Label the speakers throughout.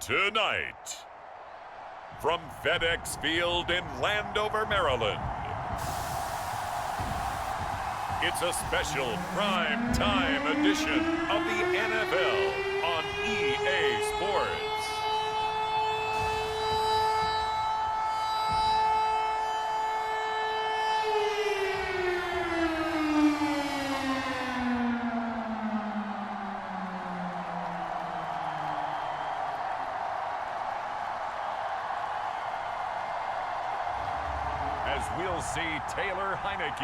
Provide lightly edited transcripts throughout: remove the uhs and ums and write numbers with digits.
Speaker 1: Tonight, from FedEx Field in Landover, Maryland, it's a special prime time edition of the NFL on EA Sports. As we'll see Taylor Heineke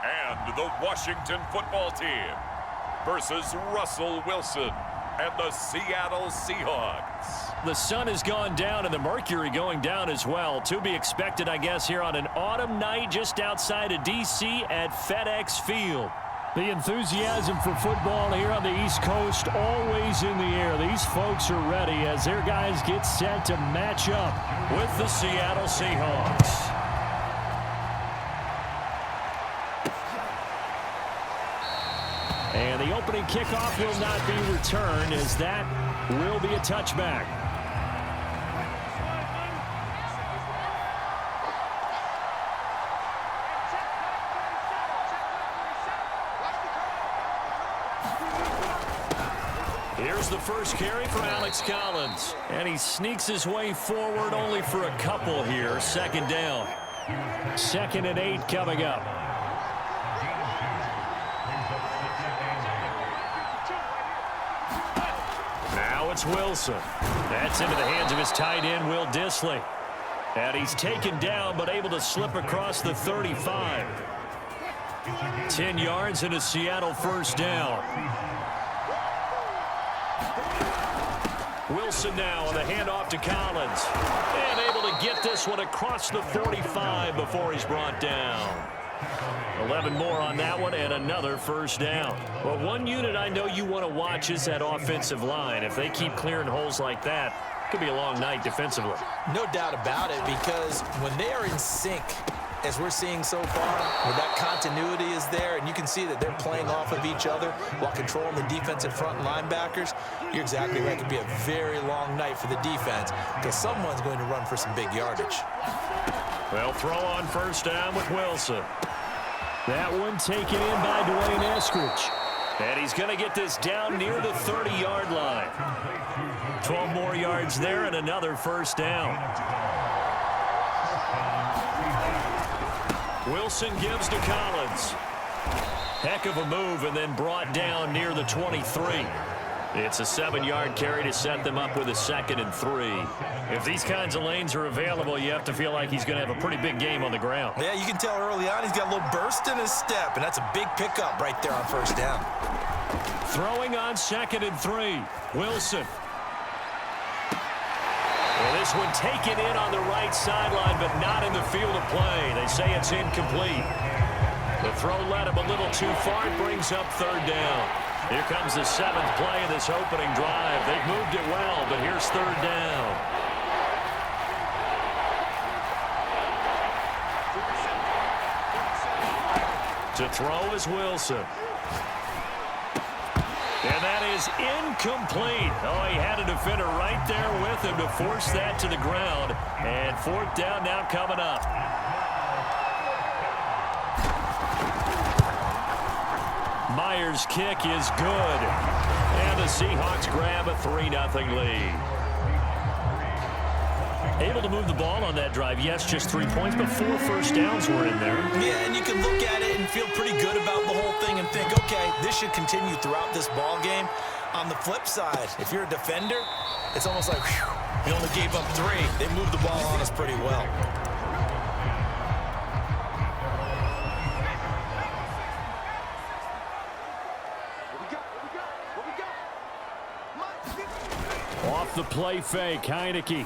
Speaker 1: and the Washington football team versus Russell Wilson and the Seattle Seahawks.
Speaker 2: The sun has gone down and the mercury going down as well. To be expected, I guess, here on an autumn night just outside of D.C. at FedEx Field.
Speaker 3: The enthusiasm for football here on the East Coast always in the air. These folks are ready as their guys get set to match up
Speaker 2: with the Seattle Seahawks.
Speaker 3: And the opening kickoff will not be returned as that will be a touchback.
Speaker 2: Here's the first carry for Alex Collins. And he sneaks his way forward only for a couple here. Second down.
Speaker 3: 2nd and 8 coming up.
Speaker 2: Now it's Wilson. That's into the hands of his tight end, Will Dissly. And he's taken down but able to slip across the 35. 10 yards and a Seattle first down. Wilson now on the handoff to Collins. And able to get this one across the 45 before he's brought down. 11 more on that one and another first down. Well, one unit I know you want to watch is that offensive line. If they keep clearing holes like that, it could be a long night defensively.
Speaker 4: No doubt about it, because when they are in sync, as we're seeing so far, where that continuity is there, and you can see that they're playing off of each other while controlling the defensive front linebackers, you're exactly right. It could be a very long night for the defense because someone's going to run for some big yardage.
Speaker 2: Well, throw on first down with Wilson.
Speaker 3: That one taken in by Dwayne Eskridge.
Speaker 2: And he's going to get this down near the 30-yard line. 12 more yards there and another first down. Wilson gives to Collins. Heck of a move and then brought down near the 23. It's a 7-yard carry to set them up with a 2nd and 3. If these kinds of lanes are available, you have to feel like he's going to have a pretty big game on the ground.
Speaker 4: Yeah, you can tell early on he's got a little burst in his step, and that's a big pickup right there on first down.
Speaker 2: Throwing on 2nd and 3. Wilson. Well, this one taken in on the right sideline, but not in the field of play. They say it's incomplete. The throw led him a little too far. It brings up third down. Here comes the 7th play of this opening drive. They've moved it well, but here's third down. To throw is Wilson. And that is incomplete. Oh, he had a defender right there with him to force that to the ground. And fourth down now coming up. Myers' kick is good. And the Seahawks grab a 3-0 lead. Able to move the ball on that drive. Yes, just 3 points, but 4 first downs were in there.
Speaker 4: Yeah, and you can look at it and feel pretty good about the whole thing and think, okay, this should continue throughout this ball game. On the flip side, if you're a defender, it's almost like, whew, we only gave up 3. They moved the ball on us pretty well.
Speaker 3: Off the play fake, Heineke.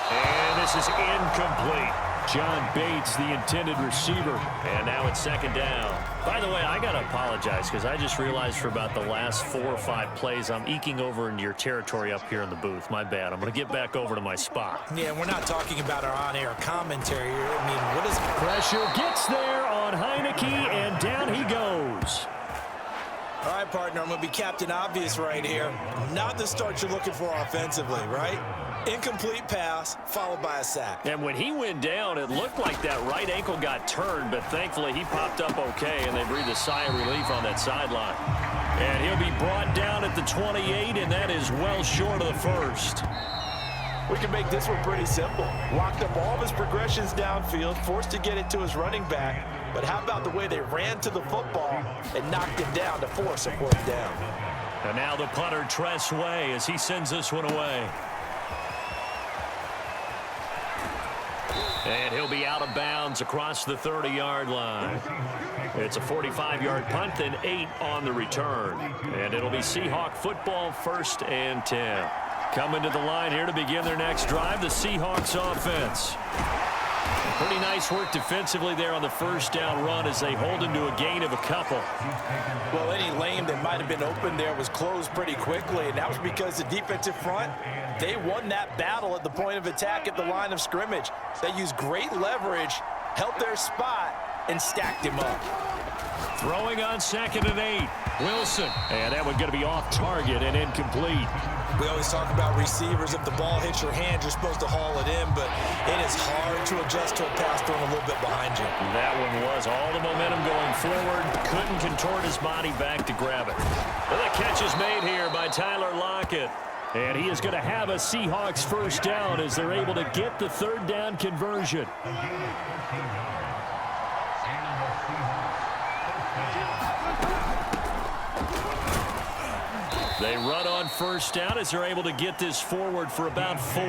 Speaker 2: And this is incomplete.
Speaker 3: John Bates, the intended receiver.
Speaker 2: And now it's 2nd down. By the way, I got to apologize because I just realized for about the last 4 or 5 plays, I'm eking over into your territory up here in the booth. My bad. I'm going to get back over to my spot.
Speaker 4: Yeah, we're not talking about our on-air commentary here. I mean, what is...
Speaker 3: Pressure gets there on Heineke, and down he goes.
Speaker 4: All right, partner, I'm going to be Captain Obvious right here. Not the start you're looking for offensively, right? Incomplete pass, followed by a sack.
Speaker 2: And when he went down, it looked like that right ankle got turned, but thankfully he popped up okay, and they breathed a sigh of relief on that sideline. And he'll be brought down at the 28, and that is well short of the first.
Speaker 4: We can make this one pretty simple. Locked up all of his progressions downfield, forced to get it to his running back. But how about the way they ran to the football and knocked him down to force a fourth down?
Speaker 2: And now the punter, Tress Way, as he sends this one away. And he'll be out of bounds across the 30-yard line. It's a 45-yard punt and 8 on the return. And it'll be Seahawk football, 1st and 10. Coming to the line here to begin their next drive, the Seahawks offense. Pretty nice work defensively there on the first down run as they hold him to a gain of a couple.
Speaker 4: Well, any lane that might have been open there was closed pretty quickly, and that was because the defensive front, they won that battle at the point of attack at the line of scrimmage. They used great leverage, held their spot, and stacked him up.
Speaker 2: Throwing on 2nd and 8. Wilson. And that one going to be off target and incomplete.
Speaker 4: We always talk about receivers. If the ball hits your hand, you're supposed to haul it in, but it is hard to adjust to a pass thrown a little bit behind you.
Speaker 2: That one was all the momentum going forward. Couldn't contort his body back to grab it. Well, the catch is made here by Tyler Lockett. And he is going to have a Seahawks first down as they're able to get the 3rd down conversion. They run on first down as they're able to get this forward for about 4.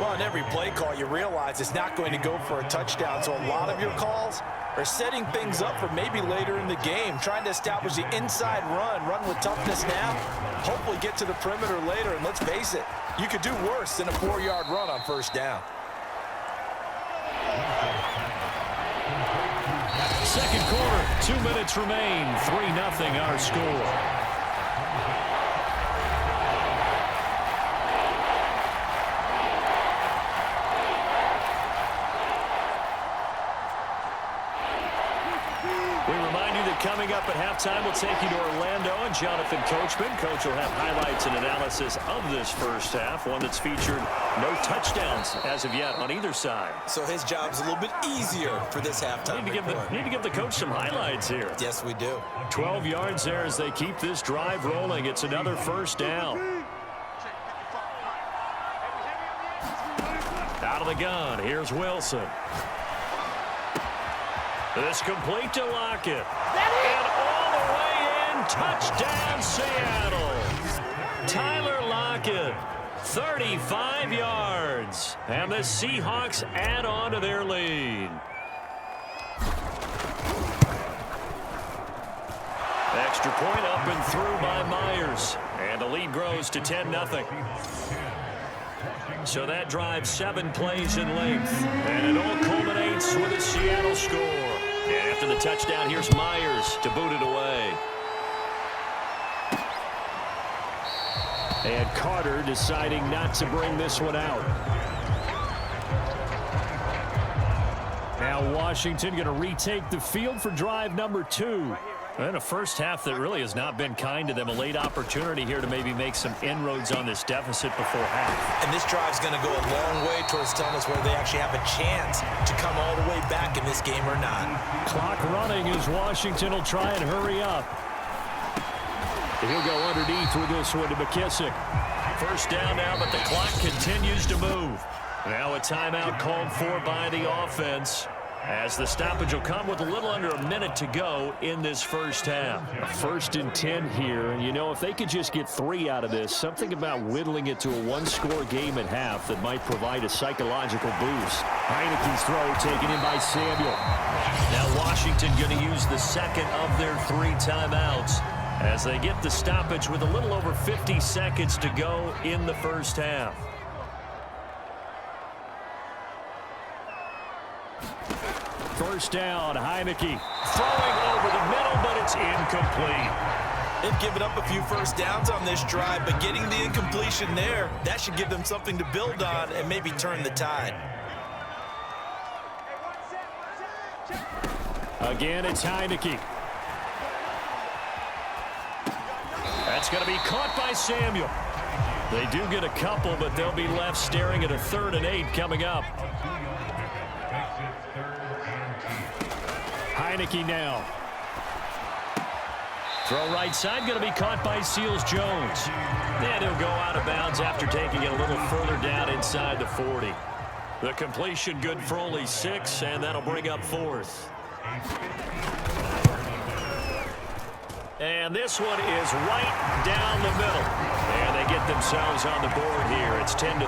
Speaker 4: Well, in every play call, you realize it's not going to go for a touchdown, so a lot of your calls are setting things up for maybe later in the game, trying to establish the inside run with toughness now, hopefully get to the perimeter later, and let's face it, you could do worse than a 4-yard run on first down.
Speaker 3: Second quarter, 2 minutes remain, 3-0 our score. Coming up at halftime, we'll take you to Orlando and Jonathan Coachman. Coach will have highlights and analysis of this first half, one that's featured no touchdowns as of yet on either side.
Speaker 4: So his job's a little bit easier for this halftime.
Speaker 2: Need to give the coach some highlights here.
Speaker 4: Yes, we do.
Speaker 2: 12 yards there as they keep this drive rolling. It's another first down. Out of the gun, here's Wilson. This complete to Lockett. And all the way in, touchdown Seattle. Tyler Lockett, 35 yards. And the Seahawks add on to their lead. Extra point up and through by Myers. And the lead grows to 10-0. So that drives 7 plays in length. And it all culminates with a Seattle score. And after the touchdown, here's Myers to boot it away. And Carter deciding not to bring this one out. Now Washington going to retake the field for drive number 2. And a first half that really has not been kind to them. A late opportunity here to maybe make some inroads on this deficit before half.
Speaker 4: And this drive's going to go a long way towards telling us whether they actually have a chance to come all the way back in this game or not.
Speaker 3: Clock running as Washington will try and hurry up. He'll go underneath with this one to McKissick.
Speaker 2: First down now, but the clock continues to move. Now a timeout called for by the offense, as the stoppage will come with a little under a minute to go in this first half.
Speaker 3: A 1st and 10 here, and you know, if they could just get 3 out of this, something about whittling it to a 1-score game at half that might provide a psychological boost. Heineke's throw taken in by Samuel.
Speaker 2: Now Washington going to use the second of their 3 timeouts as they get the stoppage with a little over 50 seconds to go in the first half.
Speaker 3: First down, Heineke throwing over the middle, but it's incomplete.
Speaker 4: They've given up a few first downs on this drive, but getting the incompletion there, that should give them something to build on and maybe turn the tide.
Speaker 3: Again, it's Heineke.
Speaker 2: That's going to be caught by Samuel. They do get a couple, but they'll be left staring at a 3rd and 8 coming up.
Speaker 3: Heineke now.
Speaker 2: Throw right side, going to be caught by Seals-Jones. And he'll go out of bounds after taking it a little further down inside the 40. The completion good for only 6, and that'll bring up 4th. And this one is right down the middle. And they get themselves on the board here. It's 10-3.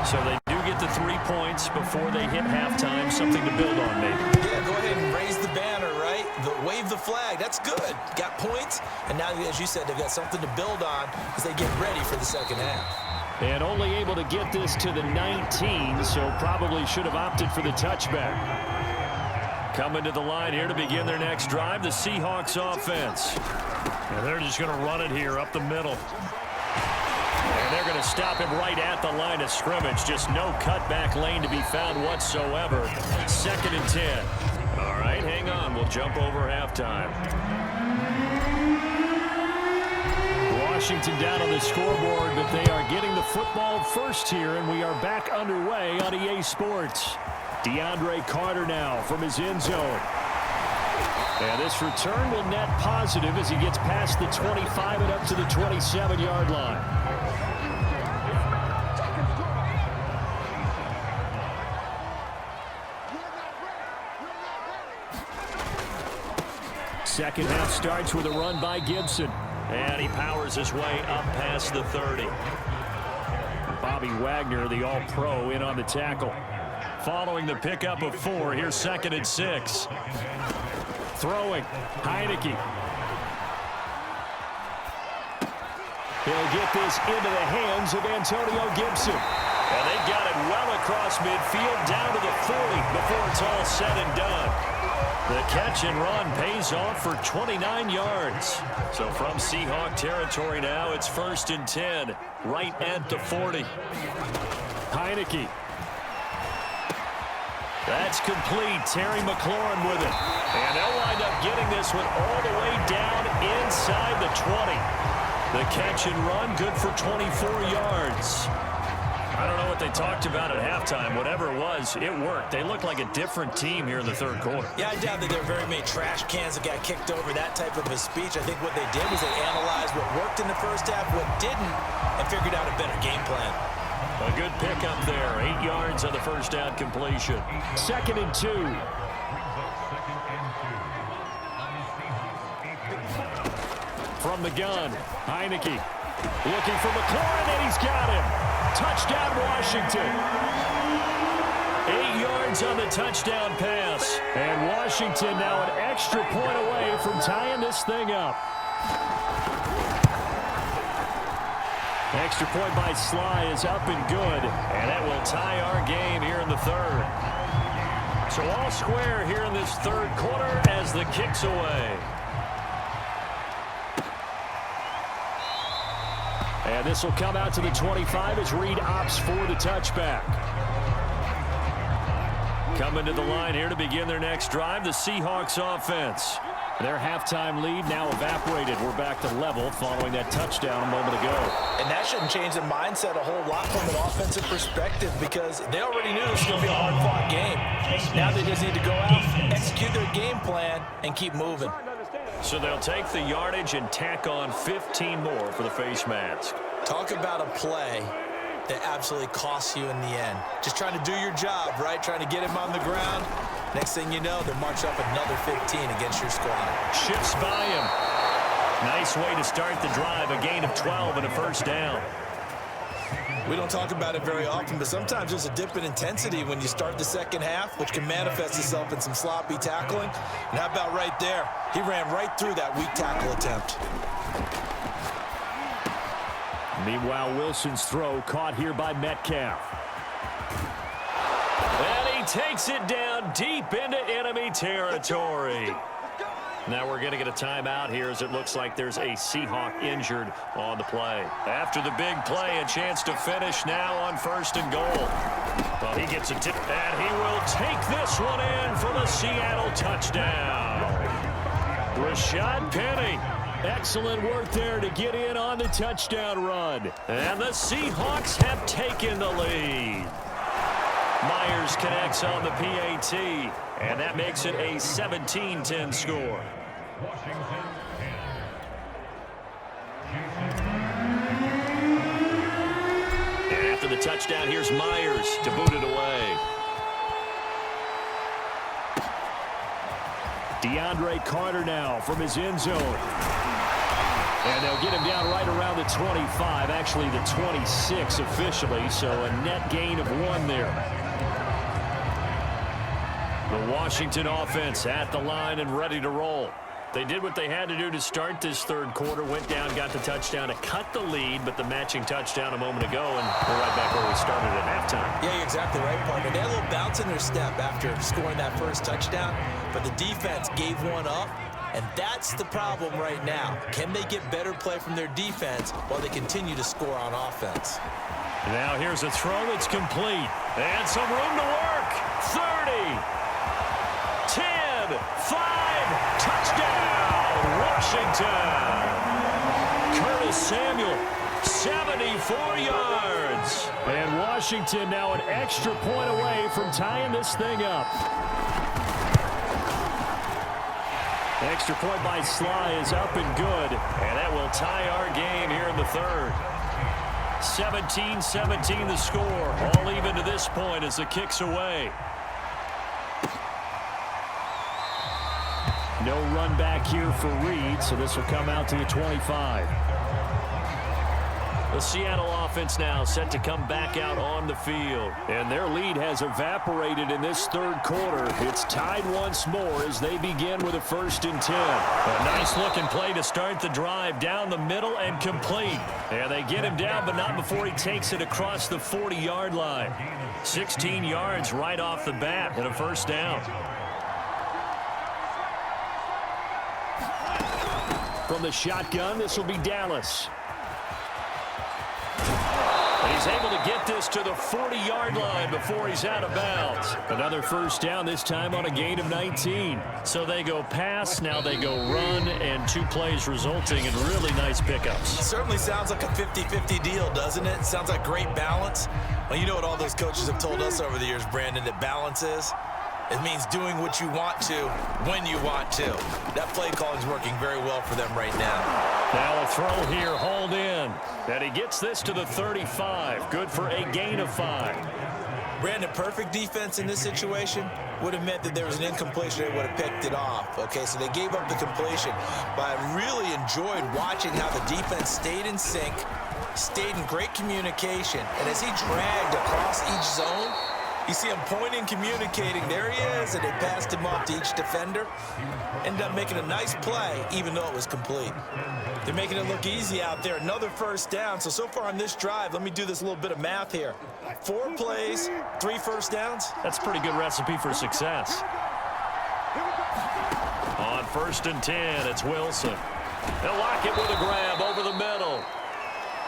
Speaker 2: So they do get the 3 points before they hit halftime. Something to build on, maybe.
Speaker 4: Yeah, go ahead and raise the banner, right? Wave the flag. That's good. Got points. And now, as you said, they've got something to build on as they get ready for the second half.
Speaker 3: And only able to get this to the 19, so probably should have opted for the touchback.
Speaker 2: Coming to the line here to begin their next drive, the Seahawks offense. And they're just going to run it here up the middle. And they're going to stop him right at the line of scrimmage. Just no cutback lane to be found whatsoever. 2nd and 10. All right, hang on. We'll jump over halftime.
Speaker 3: Washington down on the scoreboard, but they are getting the football first here, and we are back underway on EA Sports. DeAndre Carter now from his end zone. And this return will net positive as he gets past the 25 and up to the 27-yard line. Second half starts with a run by Gibson.
Speaker 2: And he powers his way up past the 30.
Speaker 3: Bobby Wagner, the all-pro, in on the tackle.
Speaker 2: Following the pickup of 4, here's 2nd and 6.
Speaker 3: Throwing, Heineke. He'll get this into the hands of Antonio Gibson.
Speaker 2: And they got it well across midfield down to the 40 before it's all said and done. The catch and run pays off for 29 yards. So from Seahawk territory now, it's 1st and 10, right at the 40.
Speaker 3: Heineke.
Speaker 2: That's complete. Terry McLaurin with it. And they'll wind up getting this one all the way down inside the 20. The catch and run good for 24 yards. I don't know what they talked about at halftime. Whatever it was, it worked. They looked like a different team here in the 3rd quarter.
Speaker 4: Yeah, I doubt that there are very many trash cans that got kicked over, that type of a speech. I think what they did was they analyzed what worked in the first half, what didn't, and figured out a better game plan.
Speaker 2: A good pickup there. 8 yards on the first down completion.
Speaker 3: 2nd and 2. From the gun, Heineke looking for McLaurin, and he's got him. Touchdown, Washington.
Speaker 2: 8 yards on the touchdown pass.
Speaker 3: And Washington now an extra point away from tying this thing up. Extra point by Sly is up and good.
Speaker 2: And that will tie our game here in the 3rd. So all square here in this 3rd quarter as the kick's away.
Speaker 3: And this will come out to the 25 as Reed opts for the touchback.
Speaker 2: Coming to the line here to begin their next drive, the Seahawks offense.
Speaker 3: Their halftime lead now evaporated. We're back to level following that touchdown a moment ago.
Speaker 4: And that shouldn't change the mindset a whole lot from an offensive perspective because they already knew this was going to be a hard-fought game. Now they just need to go out, execute their game plan, and keep moving.
Speaker 2: So they'll take the yardage and tack on 15 more for the face mask.
Speaker 4: Talk about a play that absolutely costs you in the end. Just trying to do your job, right? Trying to get him on the ground. Next thing you know, they're marching up another 15 against your squad.
Speaker 2: Shifts by him. Nice way to start the drive. A gain of 12 and a first down.
Speaker 4: We don't talk about it very often, but sometimes there's a dip in intensity when you start the second half, which can manifest itself in some sloppy tackling. And how about right there? He ran right through that weak tackle attempt.
Speaker 3: Meanwhile, Wilson's throw caught here by Metcalf.
Speaker 2: And he takes it down deep into enemy territory. Now we're going to get a timeout here as it looks like there's a Seahawk injured on the play. After the big play, a chance to finish now on 1st and goal. Well, he gets a tip, and he will take this one in for the Seattle touchdown. Rashad Penny
Speaker 3: Excellent work there to get in on the touchdown run.
Speaker 2: And the Seahawks have taken the lead. Myers connects on the PAT, and that makes it a 17-10 score. And after the touchdown, here's Myers to boot it away.
Speaker 3: DeAndre Carter now from his end zone. And they'll get him down right around the 25, actually the 26 officially, so a net gain of 1 there. The Washington offense at the line and ready to roll. They did what they had to do to start this third quarter, went down, got the touchdown to cut the lead, but the matching touchdown a moment ago, and we're right back where we started at halftime.
Speaker 4: Yeah, you're exactly right, partner. They had a little bounce in their step after scoring that first touchdown, but the defense gave one up, and that's the problem right now. Can they get better play from their defense while they continue to score on offense?
Speaker 2: Now here's a throw that's complete, and some room to work. 30. 10, 5, touchdown, Washington. Curtis Samuel, 74 yards.
Speaker 3: And Washington now an extra point away from tying this thing up. Extra point by Sly is up and good.
Speaker 2: And that will tie our game here in the third. 17-17 the score. All even to this point as the kick's away.
Speaker 3: No run back here for Reed, so this will come out to the 25.
Speaker 2: The Seattle offense now set to come back out on the field.
Speaker 3: And their lead has evaporated in this third quarter. It's tied once more as they begin with a 1st and 10.
Speaker 2: A nice looking play to start the drive down the middle and complete. And they get him down, but not before he takes it across the 40-yard line. 16 yards right off the bat and a 1st down.
Speaker 3: From the shotgun, this will be Dallas.
Speaker 2: He's able to get this to the 40-yard line before he's out of bounds.
Speaker 3: Another 1st down, this time on a gain of 19.
Speaker 2: So they go pass, now they go run, and 2 plays resulting in really nice pickups.
Speaker 4: It certainly sounds like a 50-50 deal, doesn't it? It sounds like great balance. Well, you know what all those coaches have told us over the years, Brandon, that balance is? It means doing what you want to when you want to. That play calling is working very well for them right now.
Speaker 2: Now a throw here, hauled in. And he gets this to the 35. Good for a gain of 5.
Speaker 4: Brandon, perfect defense in this situation would have meant that there was an incompletion. They would have picked it off. Okay, so they gave up the completion. But I really enjoyed watching how the defense stayed in sync, stayed in great communication. And as he dragged across each zone, you see him pointing, communicating. There he is, and they passed him off to each defender. Ended up making a nice play, even though it was complete. They're making it look easy out there. Another 1st down. So far on this drive, let me do this little bit of math here. 4 plays, 3 1st downs.
Speaker 2: That's a pretty good recipe for success. On 1st and 10, it's Wilson. They'll lock it with a grab over the middle.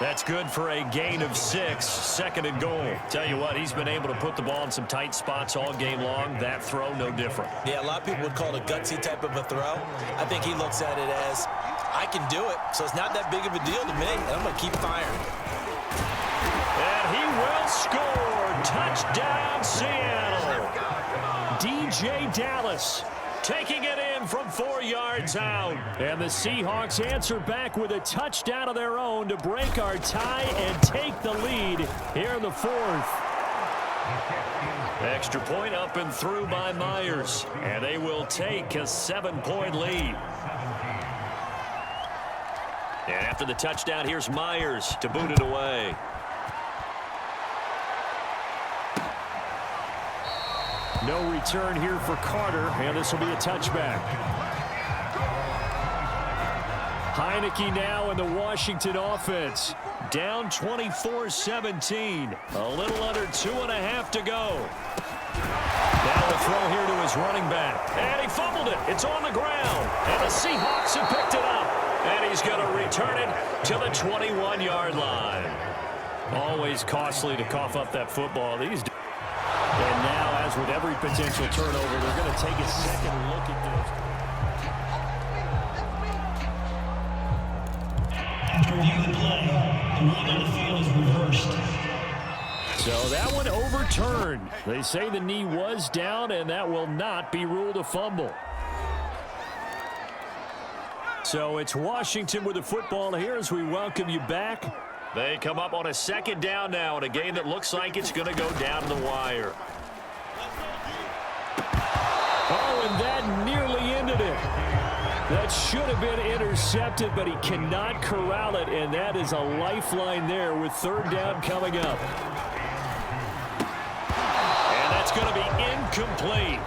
Speaker 2: That's good for a gain of 6, 2nd and goal. Tell you what, he's been able to put the ball in some tight spots all game long. That throw, no different.
Speaker 4: Yeah, a lot of people would call it a gutsy type of a throw. I think he looks at it as, I can do it, so it's not that big of a deal to me, and I'm going to keep firing.
Speaker 2: And he will score. Touchdown, Seattle.
Speaker 3: DJ Dallas
Speaker 2: taking it in from 4 yards out.
Speaker 3: And the Seahawks answer back with a touchdown of their own to break our tie and take the lead here in the 4th.
Speaker 2: Extra point up and through by Myers. And they will take a 7-point lead. And after the touchdown, here's Myers to boot it away.
Speaker 3: No return here for Carter, and this will be a touchback. Heineke now in the Washington offense.
Speaker 2: Down 24-17. A little under 2.5 to go. Now a throw here to his running back. And he fumbled it. It's on the ground. And the Seahawks have picked it up. And he's going to return it to the 21-yard line.
Speaker 3: Always costly to cough up that football these days. And now, as with every potential turnover, they're going to take a second look at this. So that one overturned. They say the knee was down, and that will not be ruled a fumble. So it's Washington with the football here as we welcome you back. They come up on a second down now in a game that looks like it's going to go down to the wire. Oh, and that nearly ended it. That should have been intercepted, but he cannot corral it, and that is a lifeline there with third down coming up. And that's going to be incomplete.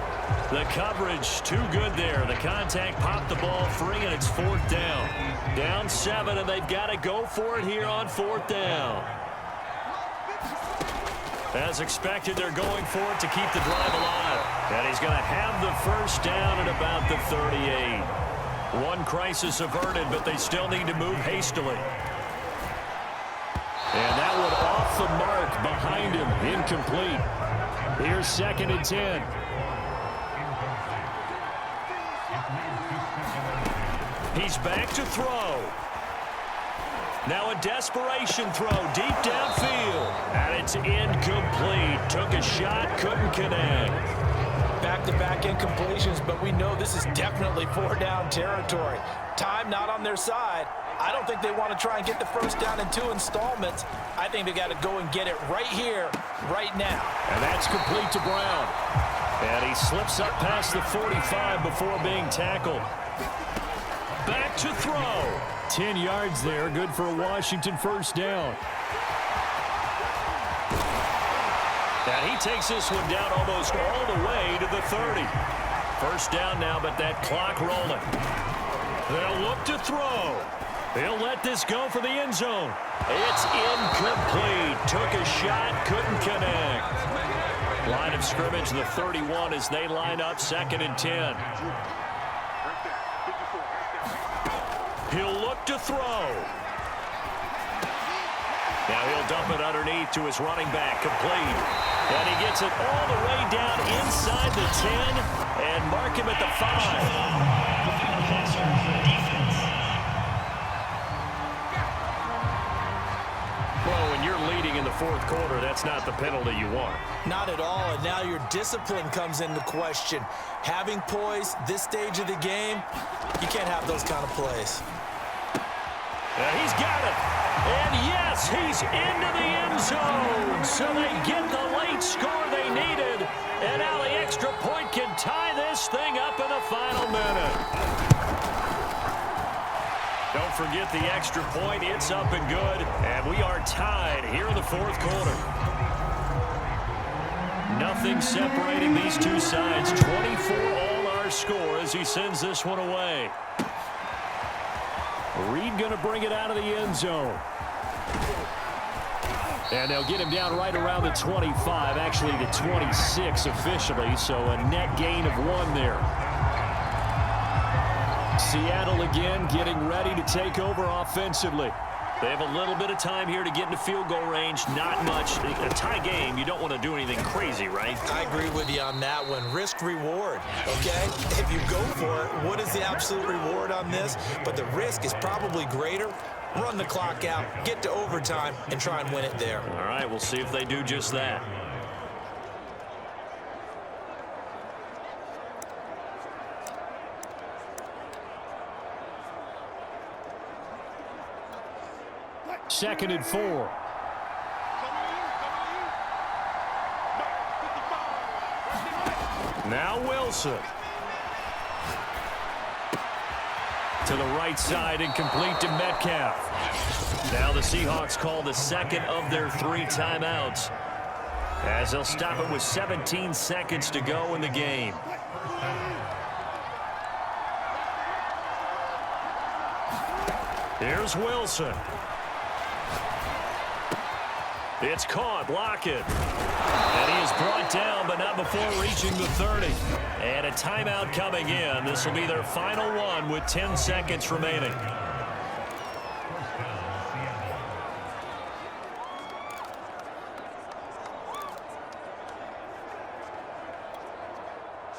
Speaker 3: The coverage too good there. The contact popped the ball free, and it's fourth down. Down 7, and they've got to go for it here on fourth down. As expected, they're going for it to keep the drive alive. And he's going to have the first down at about the 38. One crisis averted, but they still need to move hastily. And that one off the mark behind him, incomplete. Here's 2nd and 10. He's back to throw. Now a desperation throw deep downfield. And it's incomplete. Took a shot, couldn't connect.
Speaker 4: Back-to-back incompletions, but we know this is definitely 4-down territory. Time not on their side. I don't think they want to try and get the first down in 2 installments. I think they got to go and get it right here, right now.
Speaker 3: And that's complete to Brown. And he slips up past the 45 before being tackled. Back to throw. 10 yards there, good for a Washington first down. And he takes this one down almost all the way to the 30. First down now, but that clock rolling. They'll look to throw. He'll let this go for the end zone. It's incomplete. Took a shot, couldn't connect. Line of scrimmage, the 31 as they line up 2nd and 10. He'll look to throw. Now he'll dump it underneath to his running back, complete. And he gets it all the way down inside the 10 and mark him at the 5. Well, when you're leading in the fourth quarter, that's not the penalty you want.
Speaker 4: Not at all, and now your discipline comes into question. Having poise this stage of the game, you can't have those kind of plays.
Speaker 3: He's got it. And yes, he's into the end zone. So they get the late score they needed. And now the extra point can tie this thing up in the final minute. Don't forget the extra point. It's up and good. And we are tied here in the fourth quarter. Nothing separating these two sides. 24 all our score as he sends this one away. Reed going to bring it out of the end zone. And they'll get him down right around the 25, actually the 26 officially, so a net gain of 1 there. Seattle again getting ready to take over offensively. They have a little bit of time here to get into field goal range. Not much. A tie game, you don't want to do anything crazy, right?
Speaker 4: I agree with you on that one. Risk reward, okay? If you go for it, what is the absolute reward on this? But the risk is probably greater. Run the clock out, get to overtime, and try and win it there.
Speaker 2: All right, we'll see if they do just that.
Speaker 3: Second and 4. Now Wilson. To the right side and complete to Metcalf. Now the Seahawks call the second of their 3 timeouts, as they'll stop it with 17 seconds to go in the game. Here's Wilson. It's caught. Lockett. And he is brought down, but not before reaching the 30. And a timeout coming in. This will be their final one with 10 seconds remaining.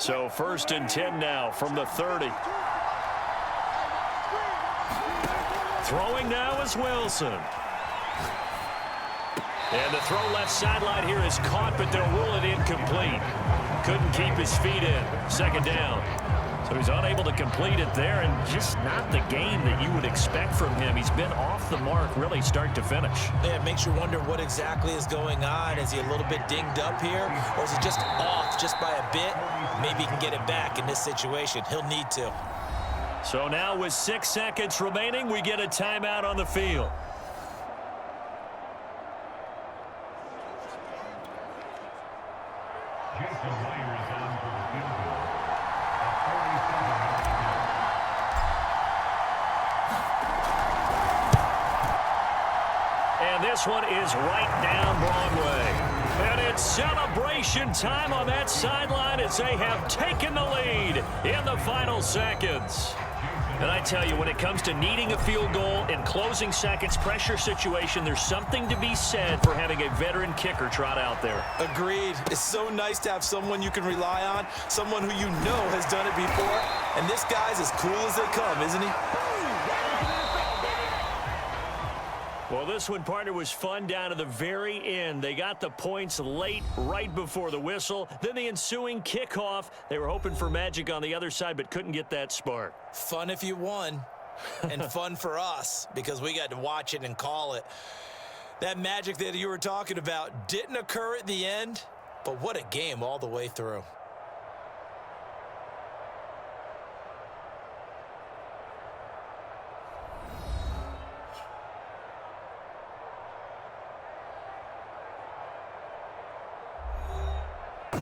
Speaker 3: So 1st and 10 now from the 30. Throwing now is Wilson.
Speaker 2: And the throw left sideline here is caught, but they'll rule it incomplete. Couldn't keep his feet in. Second down. So he's unable to complete it there, and just not the game that you would expect from him. He's been off the mark really start to finish.
Speaker 4: Yeah, it makes you wonder what exactly is going on. Is he a little bit dinged up here, or is he just off just by a bit? Maybe he can get it back in this situation. He'll need to.
Speaker 2: So now with 6 seconds remaining, we get a timeout on the field. And this one is right down Broadway. And it's celebration time on that sideline as they have taken the lead in the final seconds. And I tell you, when it comes to needing a field goal in closing seconds, pressure situation, there's something to be said for having a veteran kicker trot out there.
Speaker 4: Agreed. It's so nice to have someone you can rely on, someone who you know has done it before. And this guy's as cool as they come, isn't he?
Speaker 2: Well, this one, partner, was fun down to the very end. They got the points late, right before the whistle. Then the ensuing kickoff. They were hoping for magic on the other side, but couldn't get that spark.
Speaker 4: Fun if you won, and fun for us because we got to watch it and call it. That magic that you were talking about didn't occur at the end, but what a game all the way through.